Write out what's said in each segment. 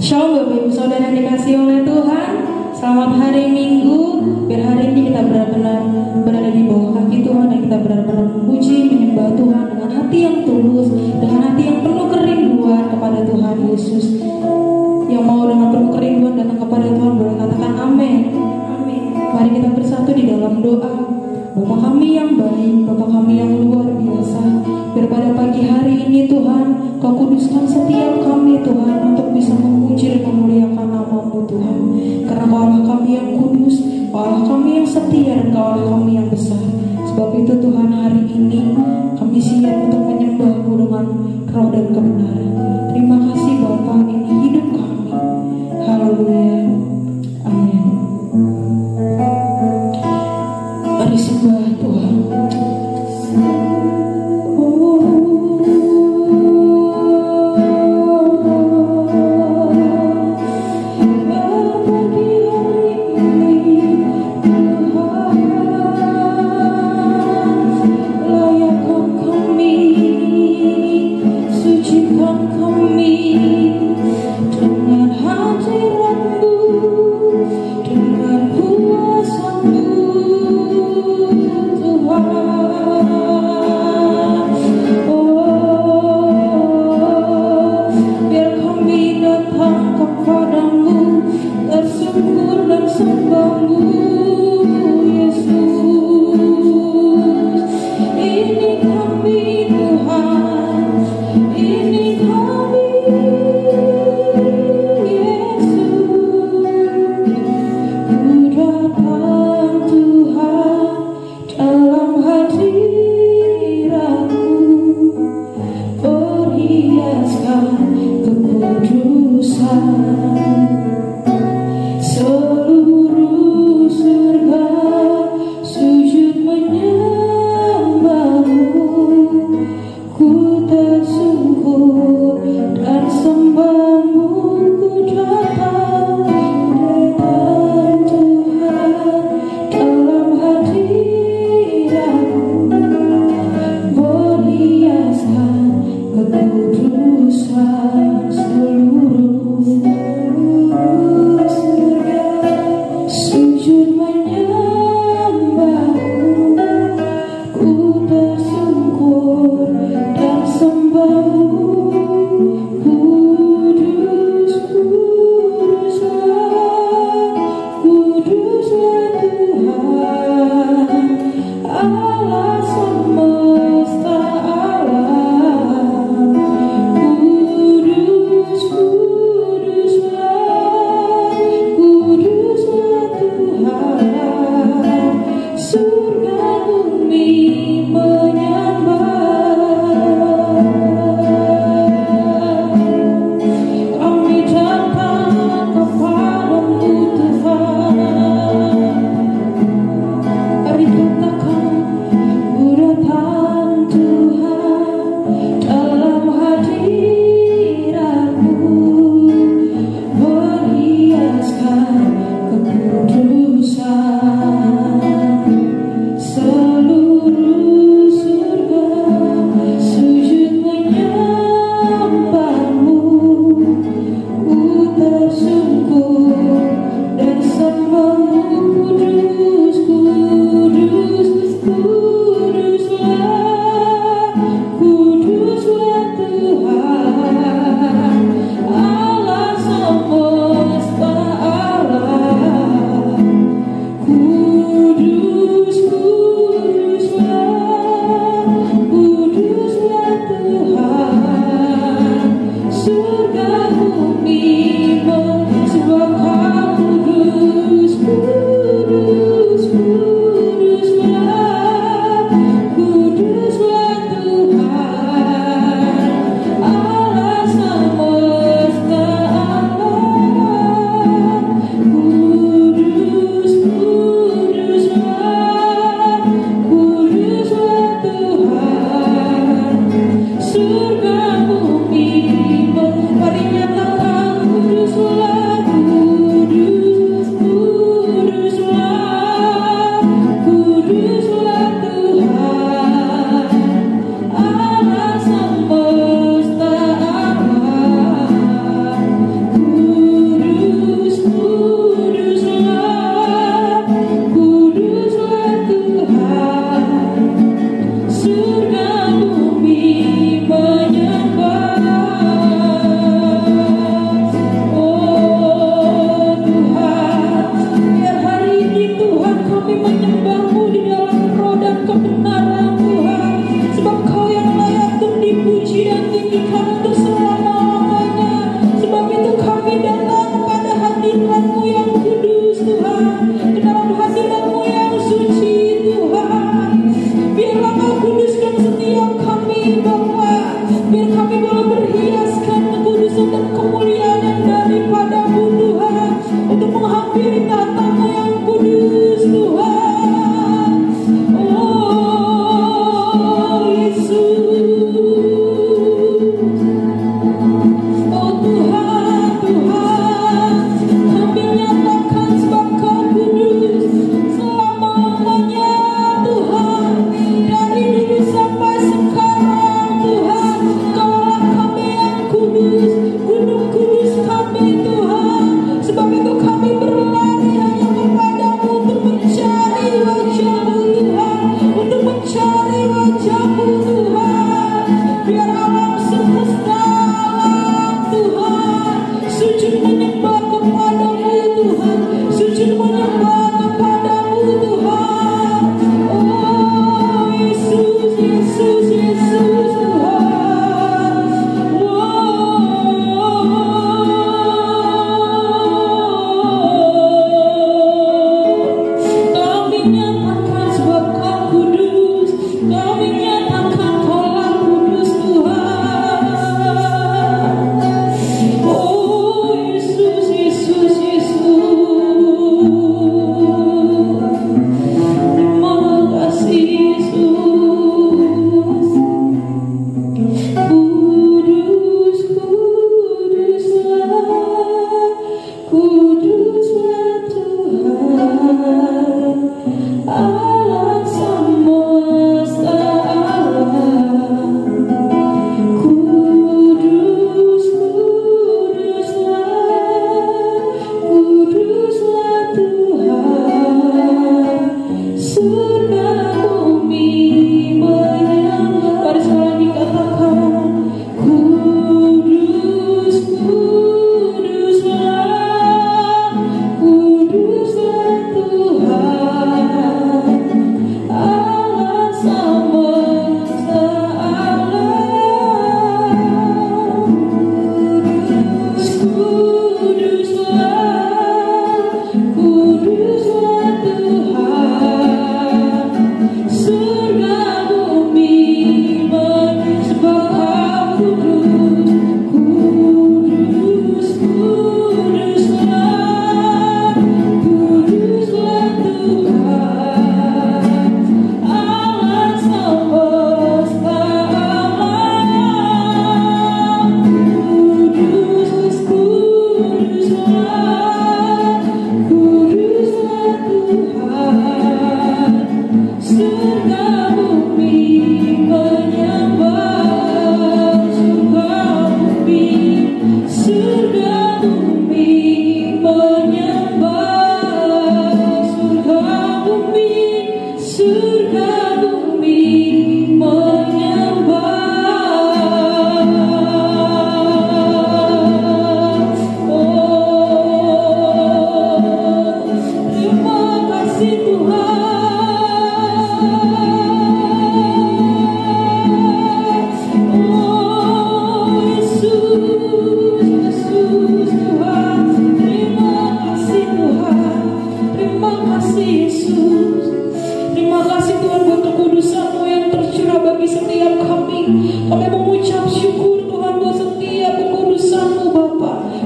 Shalom Bapak Ibu Saudara yang dikasihi oleh Tuhan. Selamat hari Minggu. Biar hari ini kita benar-benar berada di bawah kaki Tuhan, dan kita benar-benar memuji, menyembah Tuhan dengan hati yang tulus, dengan hati yang penuh kerinduan kepada Tuhan Yesus. Yang mau dengan penuh kerinduan datang kepada Tuhan boleh katakan amin. Amin. Mari kita bersatu di dalam doa. Bapa kami yang baik, Bapa kami yang luar biasa, biar pada pagi hari ini Tuhan, Kau kuduskan setiap kami Tuhan, untuk bisa memuji dan memuliakan nama-Mu Tuhan. Karena Kau Allah kami yang kudus, Kau Allah kami yang setia, dan Kau Allah kami yang besar. Sebab itu Tuhan, hari ini kami siap untuk menyembah-Mu dengan roh dan kebenaran. Terima kasih Bapa, ini hidup kami. Haleluya. Amin. Mari sembah Tuhan. Oh,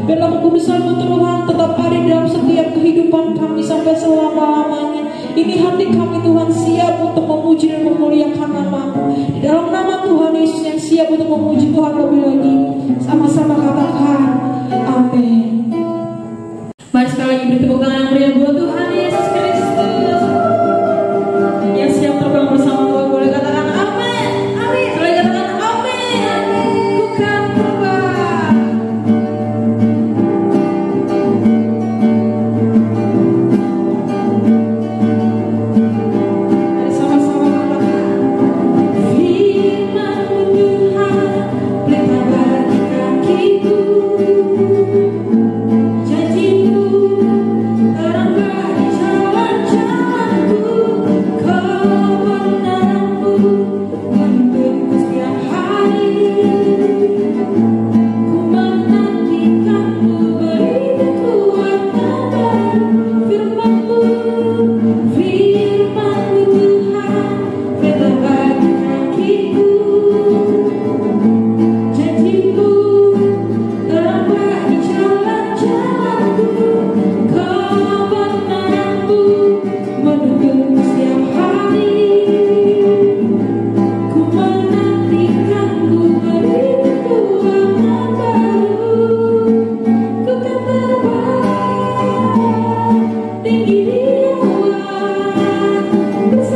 Biarlah kekudusan-Mu Tuhan tetap ada dalam setiap kehidupan kami sampai selama-lamanya. Ini hati kami Tuhan siap untuk memuji dan memuliakan nama-Mu. Di dalam nama Tuhan Yesus yang siap untuk memuji Tuhan lebih lagi. Sama-sama katakan amin. Mari sekali lagi beri tepuk tangan yang meriah buat Tuhan Yesus Kristus. Yang siap terbang bersama Tuhan boleh katakan amin. Amin. Boleh katakan amin. Bukan terbang. Mari sama-sama katakan firman-Mu Tuhan pelita bagi kakiku. Tuhan. 'Cause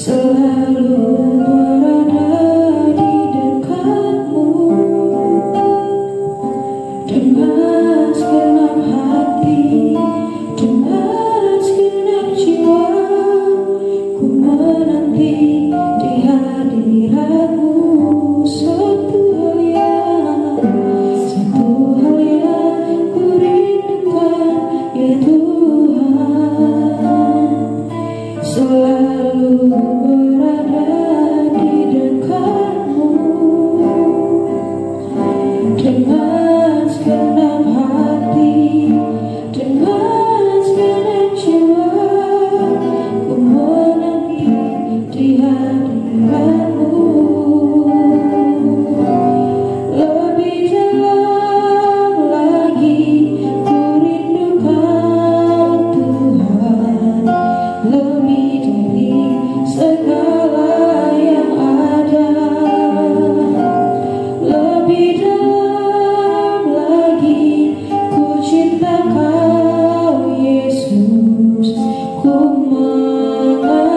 selalu berada di dekatmu dengan segenap hati, dengan segenap jiwa. Ku menanti di hadiratmu satu hal yang ku rindukan, ya Tuhan, selalu berada di dekatmu dengan segenap hati, dengan segenap jiwa. Ku menanti di hadiratmu. Lebih dalam lagi ku rindukan Tuhan, lebih dari segala yang ada. Lebih dalam lagi ku cinta Kau Yesus, ku mengasihimu.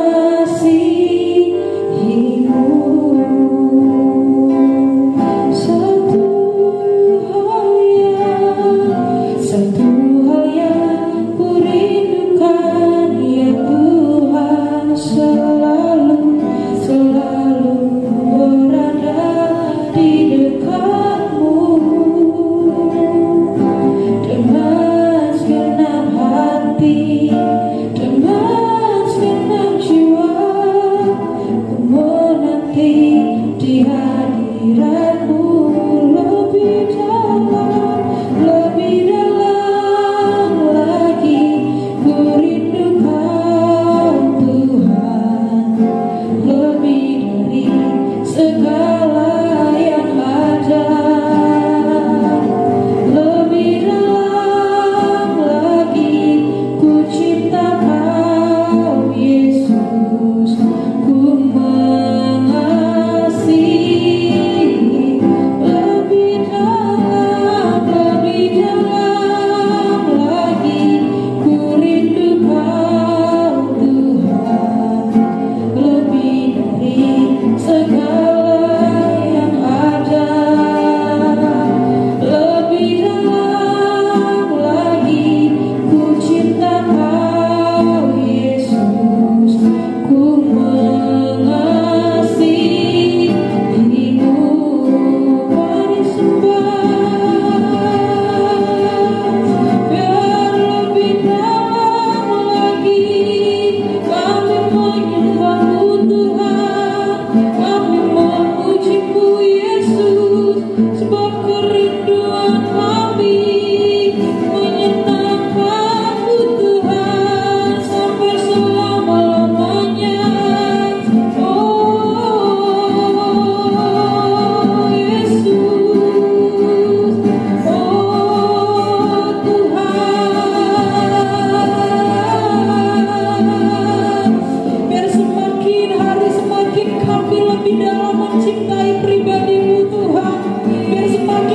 Satu hal yang ku rindukan, ya Tuhan, selalu berada di dekatmu dengan segenap hati, dengan segenap jiwa. Ku menanti di hadiratmu. Lebih dalam lagi ku rindukan Tuhan, lebih dari segala yang ada. Lebih dalam lagi ku cinta Kau Yesus, ku mengasihi. Lebih dalam lagi ku rindukan Tuhan, lebih dari segala yang ada. Lebih dalam lagi ku cinta Kau Yesus, ku mengasihimu. Mari sembah, biar lebih dalam lagi kami menyembahmu Tuhan, kami memujimu Yesus, sebab kerinduan kami menyenangkanmu Tuhan sampai selama-lamanya. Oh Yesus, oh Tuhan, biar semakin hari semakin kami lebih dalam mencintai pribadimu Tuhan, biar semakin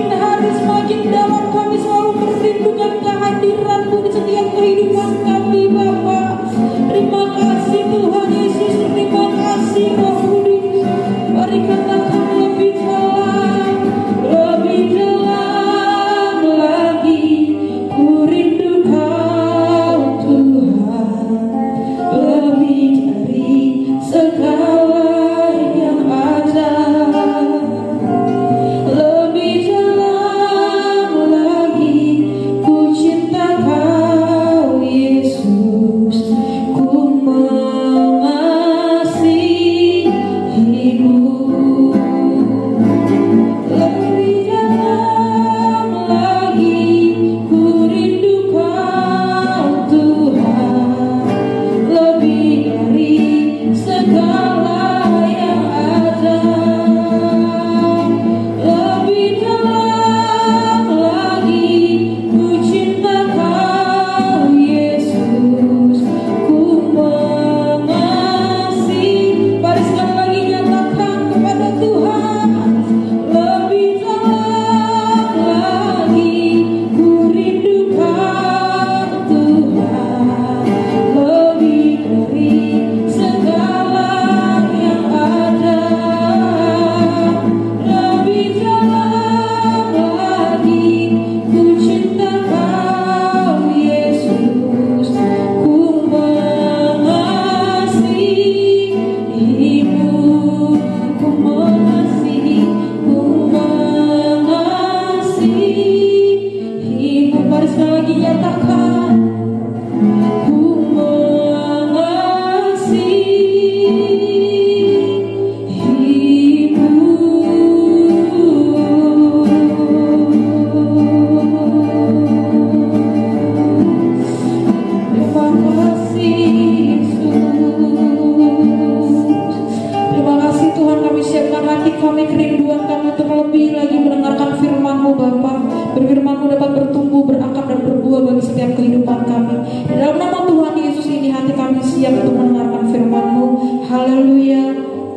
dengan hati kami, kerinduan kami untuk lebih lagi mendengarkan firman-Mu Bapa. Firman-Mu dapat bertumbuh, berakar dan berbuah bagi setiap kehidupan kami. Di dalam nama Tuhan Yesus ini hati kami siap untuk mendengarkan firman-Mu. Haleluya.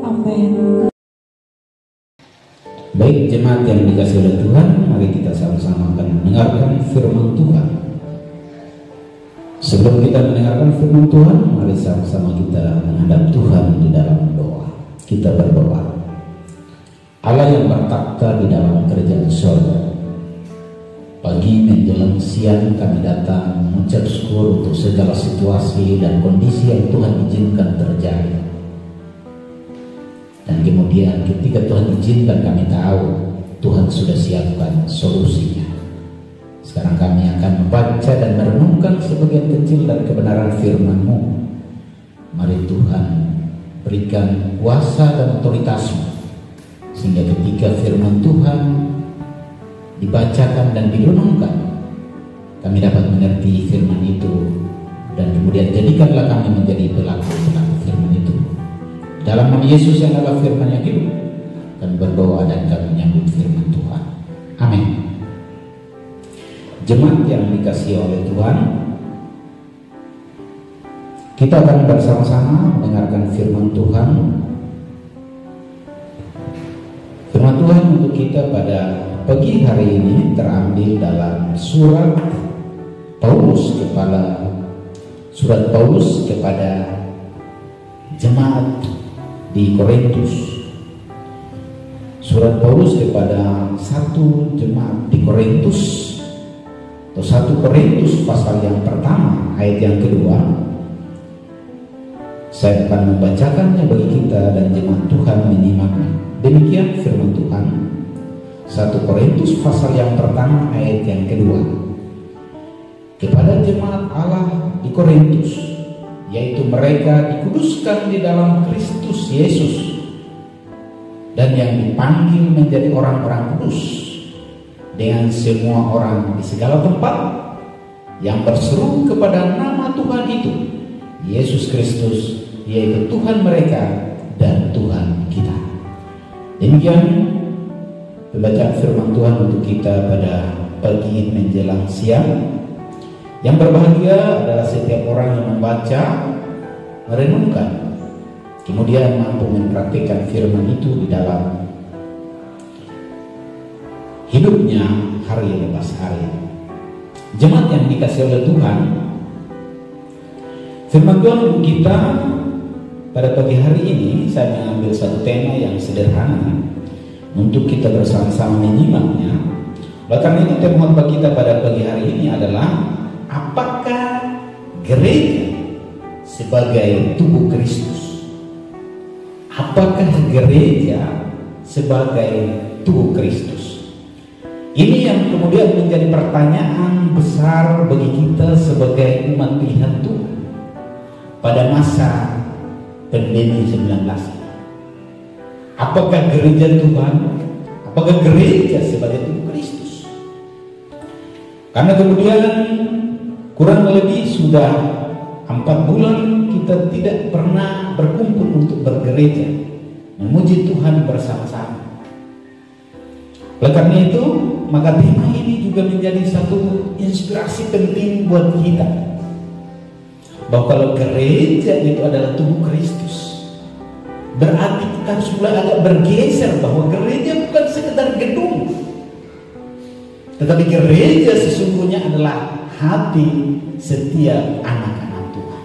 Amin. Baik jemaat yang dikasihi oleh Tuhan, mari kita sama-sama akan mendengarkan firman Tuhan. Sebelum kita mendengarkan firman Tuhan, mari sama-sama kita menghadap Tuhan di dalam doa. Kita berdoa. Allah yang bertakhta di dalam kerajaan surga, pagi menjelang siang kami datang mengucap syukur untuk segala situasi dan kondisi yang Tuhan izinkan terjadi. Dan kemudian ketika Tuhan izinkan kami tahu Tuhan sudah siapkan solusinya. Sekarang kami akan membaca dan merenungkan sebagian kecil dari kebenaran firman-Mu. Mari Tuhan berikan kuasa dan otoritas-Mu, sehingga ketika firman Tuhan dibacakan dan direnungkan, kami dapat mengerti firman itu, dan kemudian jadikanlah kami menjadi pelaku-pelaku firman itu. Dalam nama Yesus yang adalah firman yang hidup, kami berdoa dan kami menyambut firman Tuhan. Amin. Jemaat yang dikasihi oleh Tuhan, kita akan bersama-sama mendengarkan firman Tuhan. Firman Tuhan untuk kita pada pagi hari ini terambil dalam surat Paulus kepada jemaat di Korintus. Surat Paulus kepada satu jemaat di Korintus, atau 1 Korintus pasal yang pertama ayat yang kedua. Saya akan membacakannya bagi kita dan jemaat Tuhan menyimaknya. Demikian firman Tuhan, 1 Korintus pasal yang pertama ayat yang kedua. Kepada jemaat Allah di Korintus, yaitu mereka dikuduskan di dalam Kristus Yesus dan yang dipanggil menjadi orang-orang kudus, dengan semua orang di segala tempat yang berseru kepada nama Tuhan itu, Yesus Kristus, yaitu Tuhan mereka dan Tuhan kita. Demikian pembacaan firman Tuhan untuk kita pada pagi menjelang siang. Yang berbahagia adalah setiap orang yang membaca, merenungkan, kemudian mampu mempraktikkan firman itu di dalam hidupnya hari lepas hari. Jemaat yang dikasihi oleh Tuhan, firman Tuhan untuk kita pada pagi hari ini, saya mengambil satu tema yang sederhana untuk kita bersama-sama menyimaknya. Oleh karena itu tema khotbah kita pada pagi hari ini adalah, apakah gereja sebagai tubuh Kristus? Apakah gereja sebagai tubuh Kristus? Ini yang kemudian menjadi pertanyaan besar bagi kita sebagai umat pilihan Tuhan pada masa pandemi 19. Apakah gereja Tuhan? Apakah gereja sebagai tubuh Kristus? Karena kemudian kurang lebih sudah 4 bulan kita tidak pernah berkumpul untuk bergereja, memuji Tuhan bersama-sama. Oleh karena itu, maka tema ini juga menjadi satu inspirasi penting buat kita, bahwa kalau gereja itu adalah tubuh Kristus, berarti kita harus mulai agak bergeser bahwa gereja bukan sekedar gedung, tetapi gereja sesungguhnya adalah hati setiap anak-anak Tuhan.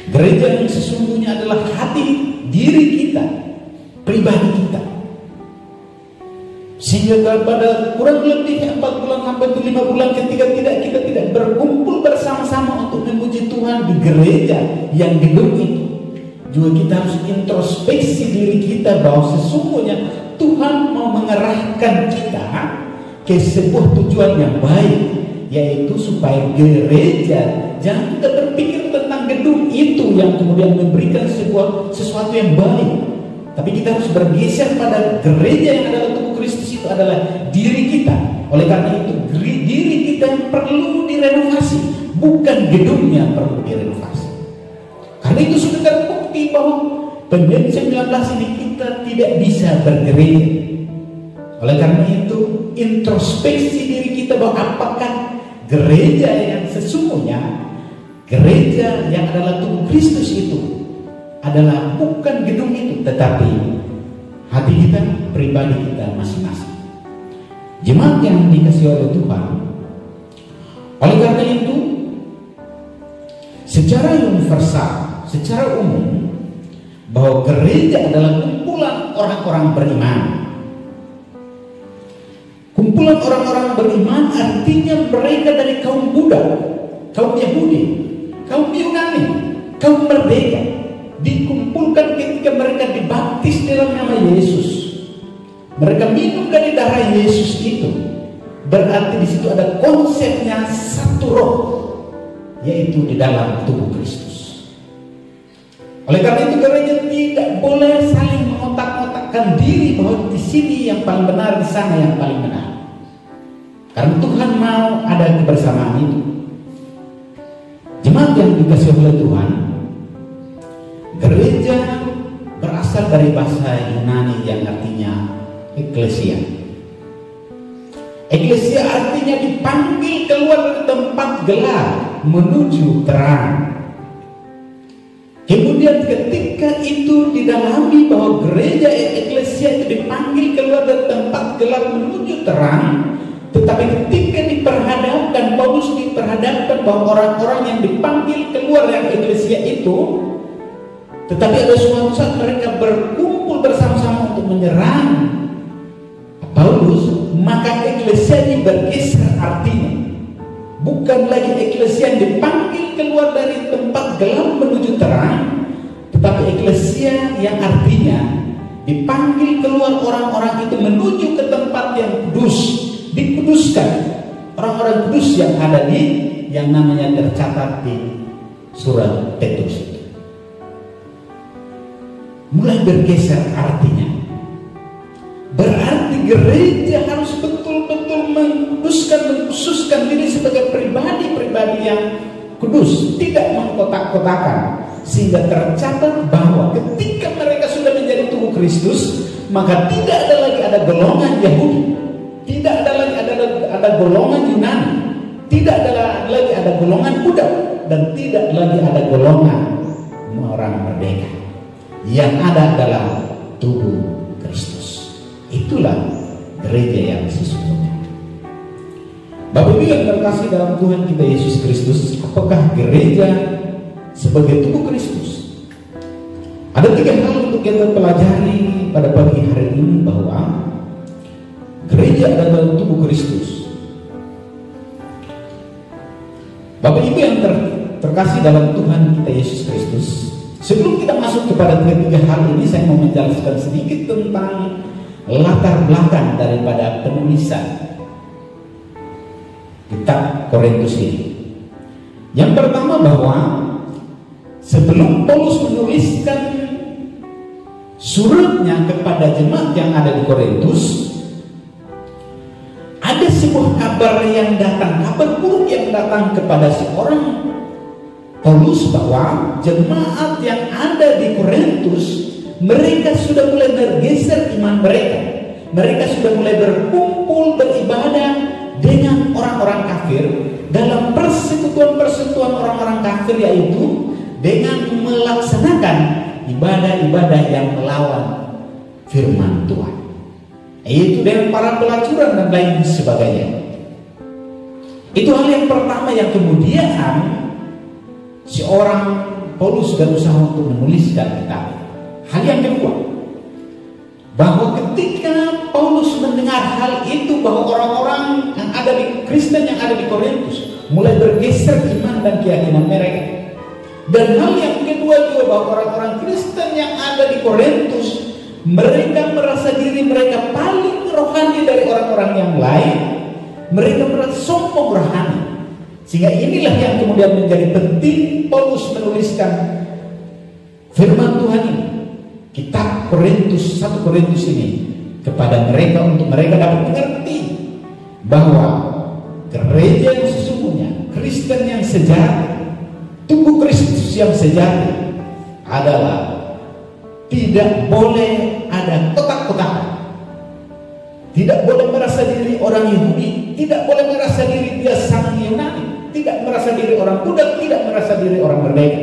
Gereja yang sesungguhnya adalah hati diri kita, pribadi kita. Sehingga pada kurang lebih 4 bulan sampai 5 bulan ketika kita tidak berkumpul bersama-sama untuk memuji Tuhan di gereja yang gedung itu, juga kita harus introspeksi diri kita bahwa sesungguhnya Tuhan mau mengerahkan kita ke sebuah tujuan yang baik, yaitu supaya gereja, jangan kita berpikir tentang gedung itu yang kemudian memberikan sesuatu yang baik, tapi kita harus bergeser pada gereja yang adalah tubuh Kristus, itu adalah diri kita. Oleh karena itu diri kita yang perlu direnovasi, bukan gedungnya perlu direnovasi. Karena itu sudah terbukti bahwa pandemi 19 ini kita tidak bisa bergereja. Oleh karena itu, introspeksi diri kita bahwa apakah gereja yang sesungguhnya, gereja yang adalah tubuh Kristus itu adalah bukan gedung itu, tetapi hati kita, pribadi kita masing-masing. Jemaat yang dikasihi oleh Tuhan, oleh karena itu, secara universal, secara umum, bahwa gereja adalah kumpulan orang-orang beriman. Kumpulan orang-orang beriman artinya mereka dari kaum Buddha, kaum Yahudi, kaum Yunani, kaum merdeka, dikumpulkan ketika mereka dibaptis dalam nama Yesus. Mereka minum dari darah Yesus itu. Berarti di situ ada konsepnya satu roh, yaitu di dalam tubuh Kristus. Oleh karena itu gereja tidak boleh saling mengotak-otakkan diri bahwa di sini yang paling benar, di sana yang paling benar. Karena Tuhan mau ada kebersamaan itu. Jemaat yang dikasihi oleh Tuhan, gereja berasal dari bahasa Yunani yang artinya eklesia. Eklesia artinya dipanggil keluar dari tempat gelap menuju terang. Kemudian ketika itu didalami bahwa gereja eklesia itu dipanggil keluar dari tempat gelap menuju terang, tetapi ketika diperhadapkan, Paulus diperhadapkan bahwa orang-orang yang dipanggil keluar dari eklesia itu, tetapi ada suatu saat mereka berkumpul bersama-sama untuk menyerang Paulus, maka eklesia ini bergeser artinya. Bukan lagi eklesia yang dipanggil keluar dari tempat gelap menuju terang, tetapi eklesia yang artinya dipanggil keluar orang-orang itu menuju ke tempat yang kudus, dikuduskan. Orang-orang kudus yang ada di, yang namanya tercatat di surat Petrus itu. Mulai bergeser artinya. Berarti gereja harus betul-betul mengkhususkan diri sebagai pribadi-pribadi yang kudus, tidak mengkotak-kotakan, sehingga tercatat bahwa ketika mereka sudah menjadi tubuh Kristus, maka tidak ada lagi ada golongan Yahudi, tidak ada lagi ada golongan Yunani, tidak ada lagi ada golongan Buddha, dan tidak lagi ada golongan orang merdeka. Yang ada adalah tubuh Kristus. Itulah gereja yang sesungguhnya. Bapak Ibu yang terkasih dalam Tuhan kita Yesus Kristus, apakah gereja sebagai tubuh Kristus? Ada 3 hal untuk kita pelajari pada pagi hari ini, bahwa gereja adalah tubuh Kristus. Bapak Ibu yang terkasih dalam Tuhan kita Yesus Kristus, sebelum kita masuk kepada 3 hal ini, saya mau menjelaskan sedikit tentang latar belakang daripada penulisan kitab Korintus ini. Yang pertama, bahwa sebelum Paulus menuliskan suratnya kepada jemaat yang ada di Korintus, ada sebuah kabar yang datang, kabar buruk yang datang kepada seorang Paulus, bahwa jemaat yang ada di Korintus, mereka sudah mulai bergeser iman mereka. Mereka sudah mulai berkumpul beribadah dengan orang-orang kafir dalam persekutuan-persekutuan orang-orang kafir, yaitu dengan melaksanakan ibadah-ibadah yang melawan firman Tuhan, yaitu dengan para pelacuran dan lain sebagainya. Itu hal yang pertama yang kemudian seorang Paulus berusaha untuk menuliskan kitab. Hal yang kedua, bahwa ketika Paulus mendengar hal itu, bahwa orang-orang yang ada di Kristen yang ada di Korintus mulai bergeser iman dan keyakinan mereka. Dan hal yang kedua juga, bahwa orang-orang Kristen yang ada di Korintus, mereka merasa diri mereka paling rohani dari orang-orang yang lain. Mereka merasa sombong rohani. Sehingga inilah yang kemudian menjadi penting Paulus menuliskan firman Tuhan ini, kitab Korintus, 1 Korintus ini, kepada mereka, untuk mereka dapat mengerti bahwa gereja yang sesungguhnya, Kristen yang sejati, tubuh Kristus yang sejati adalah tidak boleh ada kotak-kotakan. Tidak boleh merasa diri orang Yahudi, tidak boleh merasa diri dia sang Yunani, tidak merasa diri orang Buddha, tidak merasa diri orang Merdeka.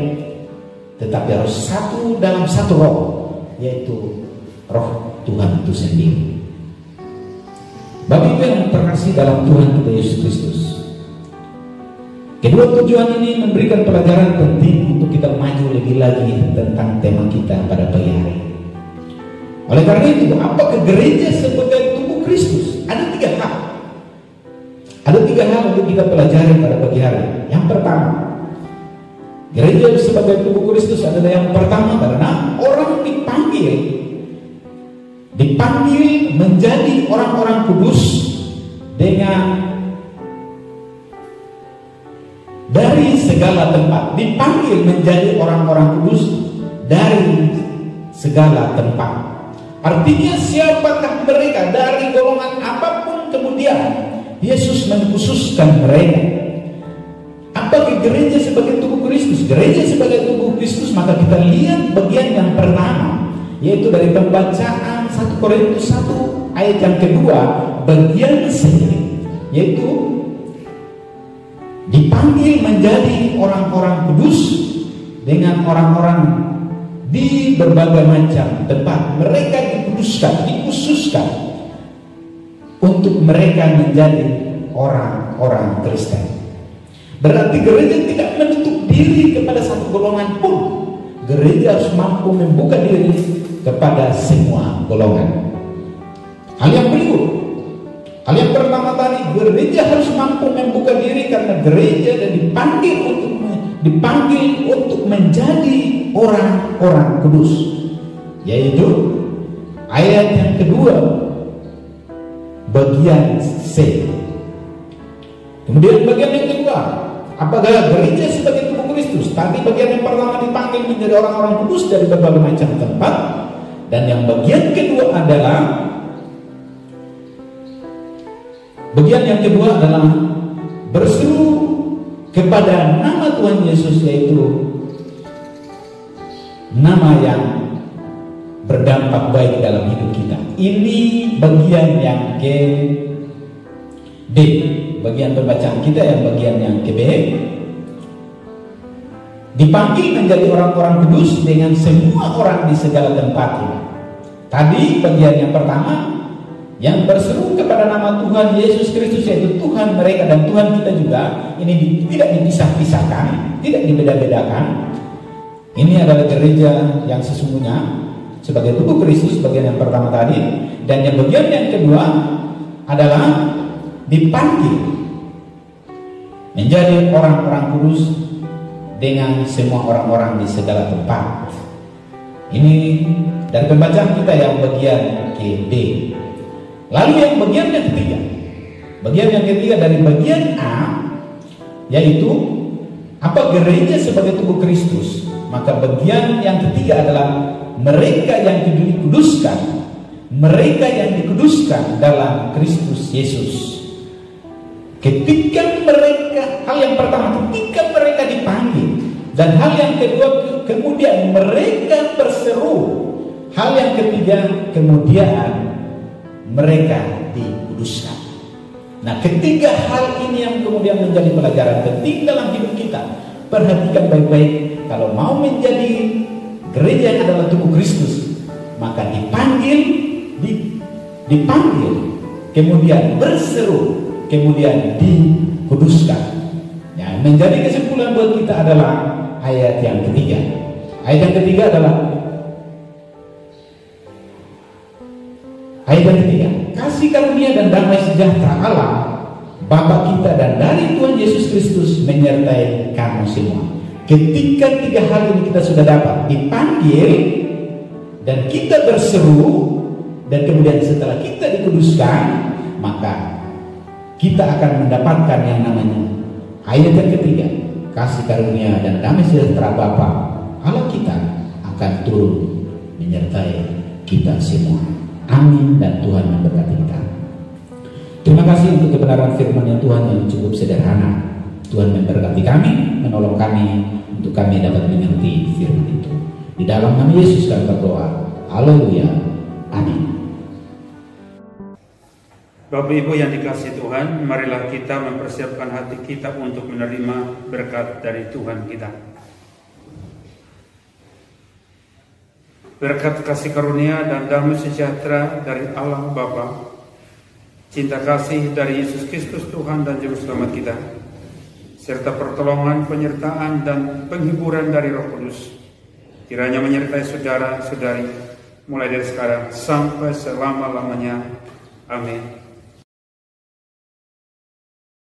Tetapi harus satu dalam satu roh, yaitu roh Tuhan itu sendiri. Bapak Ibu yang terkasih dalam Tuhan kita Yesus Kristus, kedua tujuan ini memberikan pelajaran penting untuk kita maju lebih lagi tentang tema kita pada pagi hari. Oleh karena itu, apakah gereja sebagai tubuh Kristus? Ada tiga hal. Ada tiga hal untuk kita pelajari pada pagi hari. Yang pertama, gereja sebagai tubuh Kristus adalah yang pertama karena orang dipanggil menjadi orang-orang kudus dengan dari segala tempat. Dipanggil menjadi orang-orang kudus dari segala tempat. Artinya siapakah mereka, dari golongan apapun kemudian Yesus mengkhususkan mereka. Apakah gereja sebagai tubuh Kristus? Gereja sebagai tubuh Kristus, maka kita lihat bagian yang pertama, yaitu dari pembacaan 1 Korintus 1 ayat yang kedua, bagian sendiri, yaitu dipanggil menjadi orang-orang kudus dengan orang-orang di berbagai macam tempat. Mereka dikhususkan untuk mereka menjadi orang-orang Kristen. Berarti gereja tidak menutup diri kepada satu golongan pun. Gereja harus mampu membuka diri kepada semua golongan. Hal yang berikut, hal yang pertama tadi, gereja harus mampu membuka diri karena gereja dan dipanggil untuk menjadi orang-orang kudus, yaitu ayat yang kedua bagian C. Kemudian bagian yang kedua, apakah gereja sebagai tubuh Kristus? Tadi bagian yang pertama dipanggil menjadi orang-orang kudus dari berbagai macam tempat, dan yang bagian kedua adalah berseru kepada nama Tuhan Yesus, yaitu nama yang berdampak baik dalam hidup kita. Ini bagian yang ke D, bagian pembacaan kita yang bagian yang ke B. Dipanggil menjadi orang-orang kudus dengan semua orang di segala tempat ini. Tadi bagian yang pertama, yang berseru kepada nama Tuhan Yesus Kristus, yaitu Tuhan mereka dan Tuhan kita juga. Ini tidak dipisah-pisahkan, tidak dibeda-bedakan. Ini adalah gereja yang sesungguhnya sebagai tubuh Kristus, bagian yang pertama tadi. Dan yang bagian yang kedua adalah dipanggil menjadi orang-orang kudus dengan semua orang-orang di segala tempat. Ini dari pembacaan kita yang bagian D. Lalu yang bagian yang ketiga dari bagian A, yaitu apa gereja sebagai tubuh Kristus. Maka bagian yang ketiga adalah mereka yang dikuduskan, mereka yang dikuduskan dalam Kristus Yesus. Ketika mereka, hal yang pertama, ketika mereka dipanggil, dan hal yang kedua kemudian mereka berseru. Hal yang ketiga kemudian mereka dikuduskan. Nah, ketiga hal ini yang kemudian menjadi pelajaran penting dalam hidup kita. Perhatikan baik-baik, kalau mau menjadi gereja yang adalah tubuh Kristus, maka dipanggil, kemudian berseru, kemudian dikuduskan. Ya, menjadi kesimpulan buat kita adalah ayat yang ketiga. Ayat yang ketiga adalah kasih karunia dan damai sejahtera Allah Bapa kita dan dari Tuhan Yesus Kristus menyertai kamu semua. Ketika tiga hal ini kita sudah dapat, dipanggil dan kita berseru, dan kemudian setelah kita dikuduskan, maka kita akan mendapatkan yang namanya ayat yang ketiga, kasih karunia dan damai sejahtera Bapa Allah kita akan turun menyertai kita semua. Amin, dan Tuhan memberkati kita. Terima kasih untuk kebenaran firman Tuhan yang cukup sederhana. Tuhan memberkati kami, menolong kami untuk kami dapat mengerti firman itu. Di dalam nama Yesus kami berdoa. Haleluya. Amin. Bapak Ibu yang dikasihi Tuhan, marilah kita mempersiapkan hati kita untuk menerima berkat dari Tuhan kita. Berkat kasih karunia dan damai sejahtera dari Allah Bapa, cinta kasih dari Yesus Kristus Tuhan dan Juru Selamat kita, serta pertolongan, penyertaan, dan penghiburan dari Roh Kudus, kiranya menyertai saudara-saudari mulai dari sekarang sampai selama-lamanya. Amin.